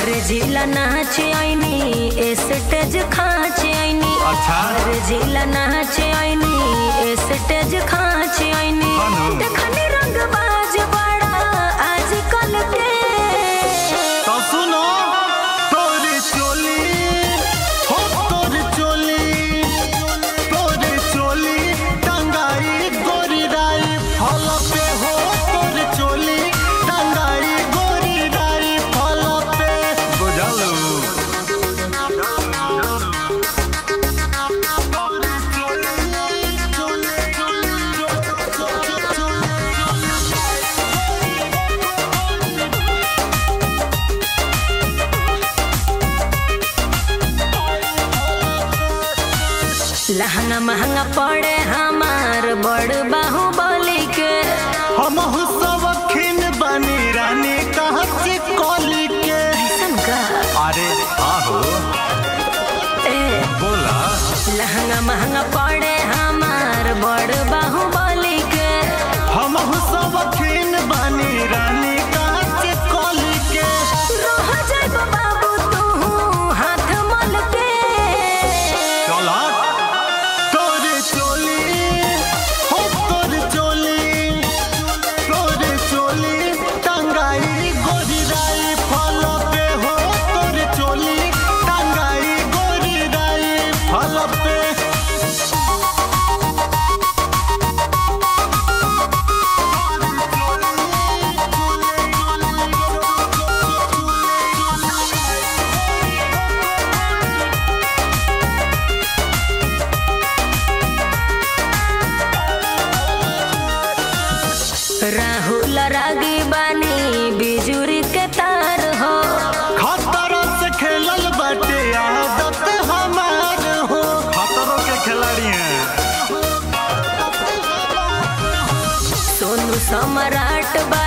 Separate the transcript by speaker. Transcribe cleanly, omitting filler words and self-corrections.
Speaker 1: जिला नाच आईनी स्टेज खाच आईनी।
Speaker 2: अच्छा
Speaker 1: जिला नाच आईनी स्टेज खाच आईनी। देखनी रंग बाज बड़ा आजकल के
Speaker 2: तो सुनो तोरी चोली हो तोरी चोली टंगाई गोरी राई फल पे हो तोरी चोली टंगाई गोरी राई फल पे बुझालो।
Speaker 1: लहंगा महंगा पड़े हमार बड़ बाहुबली के।
Speaker 2: हम सबखिन बनी रानी कहाँ से कॉली के। अरे आहो बोला।
Speaker 1: लहंगा महंगा पड़े हमार बड़ बाहुबली के।
Speaker 2: हम सबखिन बनी रानी कहाँ से कॉली के।
Speaker 1: रह जाइब बाबू तू हाथ मल के।
Speaker 2: चला तोरी चोली हो तोरी चोली टंगाई गोरी राई फल पे हो तोरी चोली टंगाई गोरी राई फल पे।
Speaker 1: राहुल रागी बानी बिजुरी के तार हो।
Speaker 2: खतरों से खेलल बाटे आदत हमार हो। खतरों के खिलाड़ी हैं।
Speaker 1: सोनू सम्राट बा